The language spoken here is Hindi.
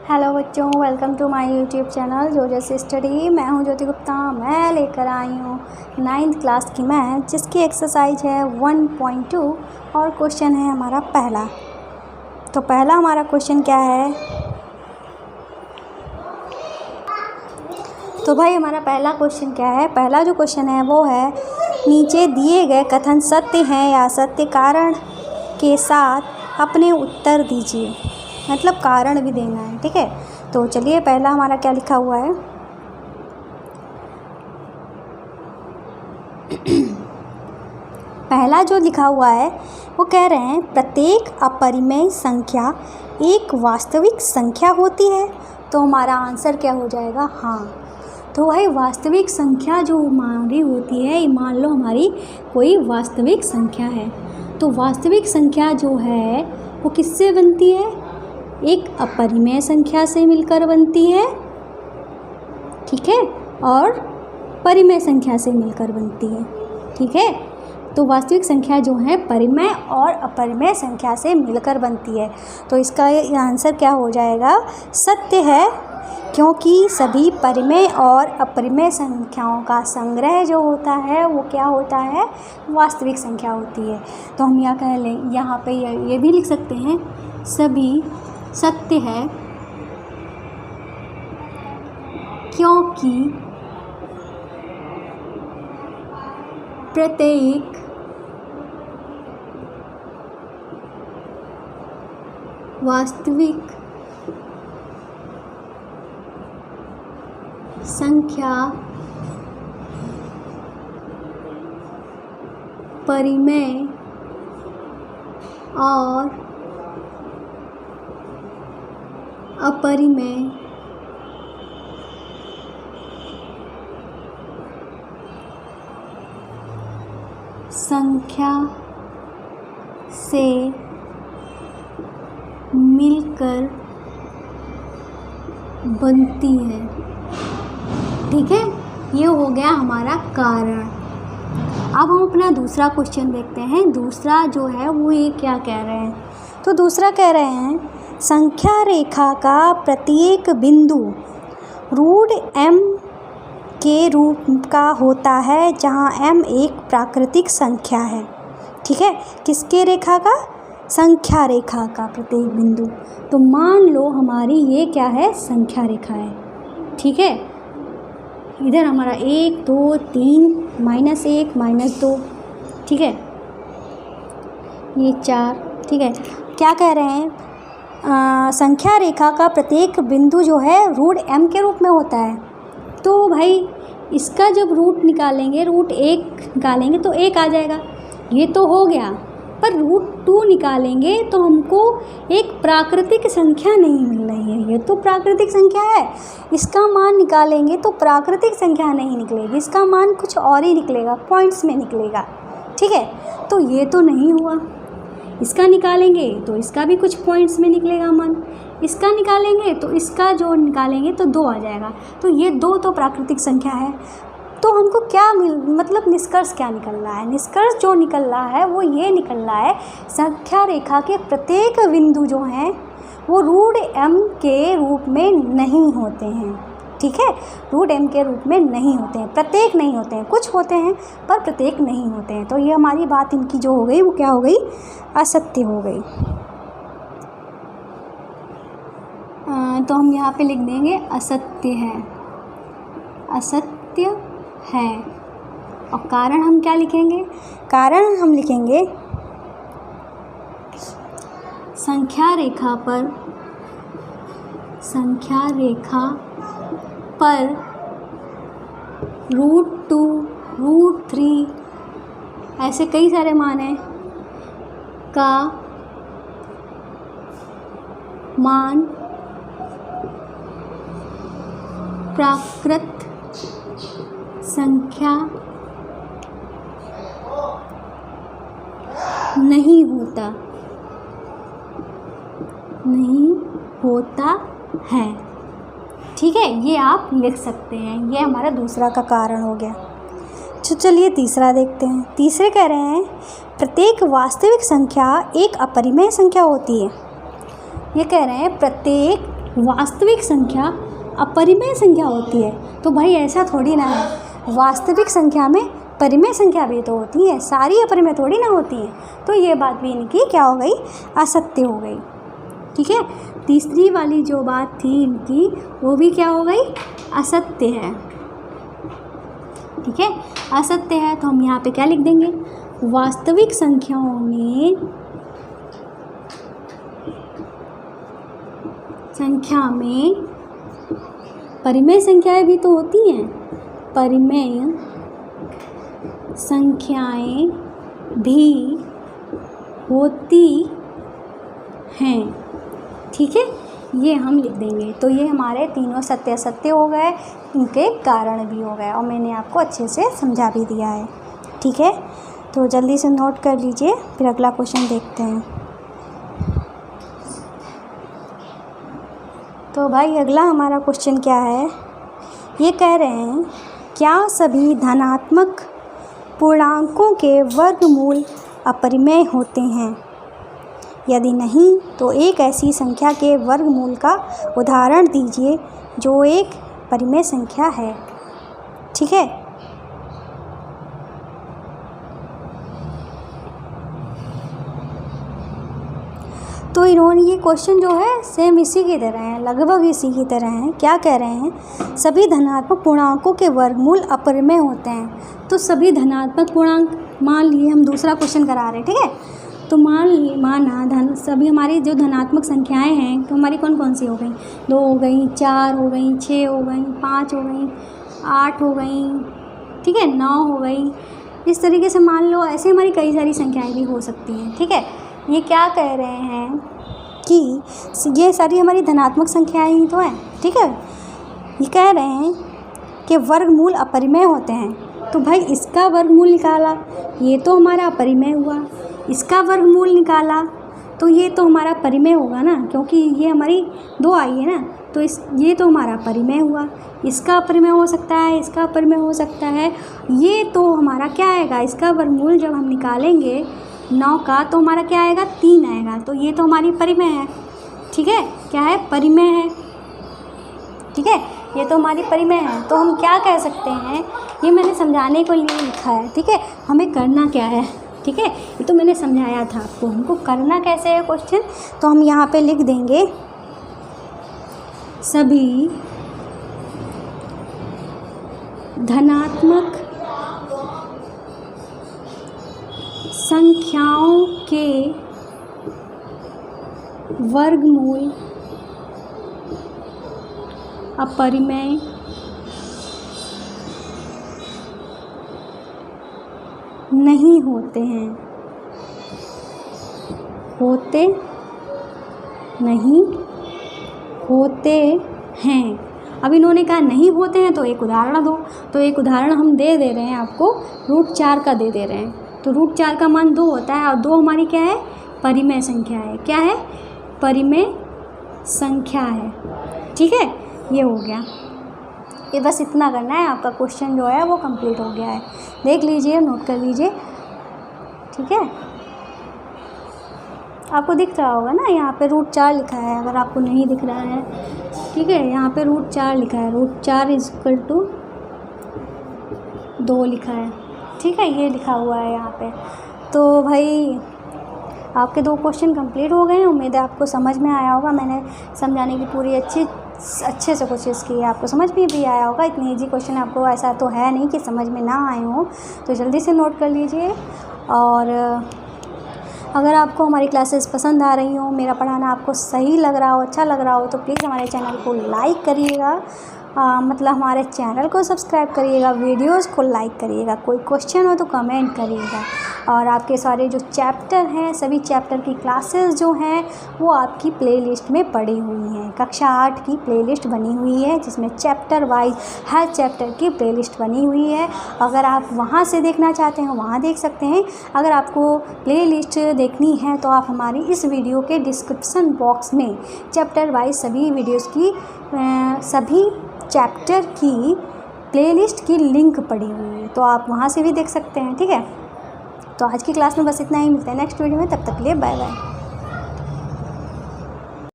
हेलो बच्चों, welcome to my YouTube channel जोजस स्टडी। मैं हूं ज्योति गुप्ता। मैं लेकर आई हूं 9th क्लास की मैथ, जिसकी एक्सरसाइज है 1.2 और क्वेश्चन है हमारा पहला। तो पहला हमारा क्वेश्चन क्या है? तो भाई हमारा पहला क्वेश्चन क्या है? पहला जो क्वेश्चन है वो है, नीचे दिए गए कथन सत्य हैं या असत्य, कारण के साथ अपने उत्तर दीजिए। मतलब कारण भी देना है, ठीक है। तो चलिए, पहला हमारा क्या लिखा हुआ है? पहला जो लिखा हुआ है वो कह रहे हैं, प्रत्येक अपरिमेय संख्या एक वास्तविक संख्या होती है। तो हमारा आंसर क्या हो जाएगा? हाँ। तो भाई वास्तविक संख्या जो हमारी होती है, मान लो हमारी कोई वास्तविक संख्या है, तो वास्तविक संख्या जो है वो किससे बनती है? एक अपरिमेय संख्या से मिलकर बनती है, ठीक है, और परिमेय संख्या से मिलकर बनती है, ठीक है। तो वास्तविक संख्या जो है परिमेय और अपरिमेय संख्या से मिलकर बनती है। तो इसका आंसर क्या हो जाएगा? सत्य है, क्योंकि सभी परिमेय और अपरिमेय संख्याओं का संग्रह जो होता है वो क्या होता है? वास्तविक संख्या होती है। तो हम यहाँ कह लें, यहाँ पे ये भी लिख सकते हैं, सभी सत्य है क्योंकि प्रत्येक वास्तविक संख्या परिमेय और अपरिमेय संख्या से मिलकर बनती है, ठीक है। ये हो गया हमारा कारण। अब हम अपना दूसरा क्वेश्चन देखते हैं। दूसरा जो है वो ये क्या कह रहे हैं? तो दूसरा कह रहे हैं, संख्या रेखा का प्रत्येक बिंदु रूट m के रूप का होता है, जहाँ m एक प्राकृतिक संख्या है, ठीक है। किसके रेखा का? संख्या रेखा का प्रत्येक बिंदु। तो मान लो हमारी ये क्या है? संख्या रेखा है, ठीक है। इधर हमारा 1 2 3 -1 -2, ठीक है, ये 4, ठीक है। क्या कह रहे हैं? संख्या रेखा का प्रत्येक बिंदु जो है रूट m के रूप में होता है। तो भाई इसका जब रूट निकालेंगे, रूट 1 निकालेंगे तो 1 आ जाएगा, ये तो हो गया। पर रूट 2 निकालेंगे तो हमको एक प्राकृतिक संख्या नहीं मिल रही है। ये तो प्राकृतिक संख्या है, इसका मान निकालेंगे तो प्राकृतिक संख्या नहीं निकलेगी, इसका मान कुछ और ही निकलेगा, पॉइंट्स में निकलेगा, ठीक है। तो ये तो नहीं हुआ। इसका निकालेंगे तो इसका भी कुछ पॉइंट्स में निकलेगा मान, इसका निकालेंगे तो इसका जो निकालेंगे तो 2 आ जाएगा। तो ये 2 तो प्राकृतिक संख्या है। तो हमको क्या मतलब निष्कर्ष क्या निकल रहा है? निष्कर्ष जो निकल रहा है वो ये निकल रहा है, संख्या रेखा के प्रत्येक बिंदु जो हैं वो रूट m के रूप में नहीं होते हैं, ठीक है। रूट m के रूप में नहीं होते हैं, प्रत्येक नहीं होते हैं, कुछ होते हैं पर प्रत्येक नहीं होते हैं। तो ये हमारी बात इनकी जो हो गई वो क्या हो गई? असत्य हो गई। तो हम यहाँ पे लिख देंगे असत्य है, असत्य है। और कारण हम क्या लिखेंगे? कारण हम लिखेंगे, संख्या रेखा पर रूट 2 रूट 3 ऐसे कई सारे मान हैं का मान प्राकृत संख्या नहीं होता है, ठीक है। ये आप लिख सकते हैं। ये हमारा दूसरा का कारण हो गया। तो चलिए तीसरा देखते हैं। तीसरे कह रहे हैं, प्रत्येक वास्तविक संख्या एक अपरिमेय संख्या होती है। ये कह रहे हैं प्रत्येक वास्तविक संख्या अपरिमेय संख्या होती है। तो भाई ऐसा थोड़ी ना है, वास्तविक संख्या में परिमेय संख्या भी तो होती है, सारी अपरिमेय थोड़ी ना होती है। तो ये बात भी इनकी क्या हो गई, असत्य हो गई। ठीक है, तीसरी वाली जो बात थी इनकी वो भी क्या हो गई, असत्य है। ठीक है, असत्य है। तो हम यहाँ पे क्या लिख देंगे, वास्तविक संख्याओं में परिमेय संख्याएं भी तो होती हैं, परिमेय संख्याएं भी होती हैं। ठीक है, ये हम लिख देंगे। तो ये हमारे तीनों सत्य असत्य हो गए, इनके कारण भी हो गए और मैंने आपको अच्छे से समझा भी दिया है। ठीक है, तो जल्दी से नोट कर लीजिए, फिर अगला क्वेश्चन देखते हैं। तो भाई अगला हमारा क्वेश्चन क्या है, ये कह रहे हैं क्या सभी धनात्मक पूर्णांकों के वर्गमूल अपरिमेय होते हैं? यदि नहीं तो एक ऐसी संख्या के वर्गमूल का उदाहरण दीजिए जो एक परिमेय संख्या है। ठीक है, तो इन्होंने ये क्वेश्चन जो है सेम इसी की तरह है, लगभग इसी की तरह है। क्या कह रहे हैं, सभी धनात्मक पूर्णांकों के वर्गमूल अपरिमेय होते हैं। तो सभी धनात्मक पूर्णांक, मान लिए हम दूसरा क्वेश्चन करा रहे हैं। ठीक है, तो माना सभी हमारी जो धनात्मक संख्याएं हैं तो हमारी कौन कौन सी हो गई, 2 हो गई, 4 हो गई, 6 हो गई, 5 हो गई, 8 हो गई, ठीक है, 9 हो गई। इस तरीके से मान लो ऐसे हमारी कई सारी संख्याएं भी हो सकती हैं। ठीक है, ये क्या कह रहे हैं कि ये सारी हमारी धनात्मक संख्याएं ही तो हैं। ठीक है, ये कह रहे हैं कि वर्गमूल अपरिमेय होते हैं। तो भाई इसका वर्गमूल निकाला, ये तो हमारा अपरिमेय हुआ। इसका वर्गमूल निकाला तो ये तो हमारा परिमेय होगा ना, क्योंकि ये हमारी 2 आई है ना, तो ये तो हमारा परिमेय हुआ। इसका अपरिमेय हो सकता है, इसका अपरिमेय हो सकता है। ये तो हमारा क्या आएगा, इसका वर्गमूल जब हम निकालेंगे 9 का तो हमारा क्या आएगा, 3 आएगा। तो ये तो हमारी परिमेय है। ठीक है, क्या है, परिमेय है। ठीक है, ये तो हमारी परिमेय है। तो हम क्या कह सकते हैं, ये मैंने समझाने के लिए लिखा है। ठीक है, हमें करना क्या है, ठीक है, ये तो मैंने समझाया था आपको, हमको करना कैसे है क्वेश्चन। तो हम यहाँ पे लिख देंगे सभी धनात्मक संख्याओं के वर्गमूल अपरिमेय नहीं होते हैं, होते नहीं होते हैं। अब इन्होंने कहा नहीं होते हैं तो एक उदाहरण दो। तो एक उदाहरण हम दे रहे हैं आपको, √4 का दे रहे हैं। तो √4 का मान 2 होता है और 2 हमारी क्या है, परिमेय संख्या है। क्या है, परिमेय संख्या है। ठीक है, ये हो गया। ये बस इतना करना है, आपका क्वेश्चन जो है वो कंप्लीट हो गया है। देख लीजिए, नोट कर लीजिए। ठीक है, आपको दिख रहा होगा ना, यहाँ पे √4 लिखा है, अगर आपको नहीं दिख रहा है। ठीक है, यहाँ पे √4 लिखा है, √4 = 2 लिखा है। ठीक है, ये लिखा हुआ है यहाँ पे। तो भाई आपके 2 क्वेश्चन कंप्लीट हो गए हैं। उम्मीद है आपको समझ में आया होगा। मैंने समझाने की पूरी अच्छे से कोशिश की है, आपको समझ में भी आया होगा। इतनी ईजी क्वेश्चन आपको ऐसा तो है नहीं कि समझ में ना आए हो। तो जल्दी से नोट कर लीजिए। और अगर आपको हमारी क्लासेस पसंद आ रही हो, मेरा पढ़ाना आपको सही लग रहा हो, अच्छा लग रहा हो, तो प्लीज़ हमारे चैनल को लाइक करिएगा। मतलब हमारे चैनल को सब्सक्राइब करिएगा, वीडियोस को लाइक करिएगा। कोई क्वेश्चन हो तो कमेंट करिएगा। और आपके सारे जो चैप्टर हैं, सभी चैप्टर की क्लासेस जो हैं वो आपकी प्लेलिस्ट में पड़ी हुई हैं। कक्षा 8 की प्लेलिस्ट बनी हुई है, जिसमें चैप्टर वाइज हर चैप्टर की प्लेलिस्ट बनी हुई है। अगर आप वहाँ से देखना चाहते हैं वहाँ देख सकते हैं। अगर आपको प्लेलिस्ट देखनी है तो आप हमारी इस वीडियो के डिस्क्रिप्शन बॉक्स में चैप्टर वाइज सभी वीडियोज़ की सभी चैप्टर की प्लेलिस्ट की लिंक पड़ी हुई है, तो आप वहाँ से भी देख सकते हैं। ठीक है, तो आज की क्लास में बस इतना ही। मिलते हैं नेक्स्ट वीडियो में, तब तक के लिए बाय बाय।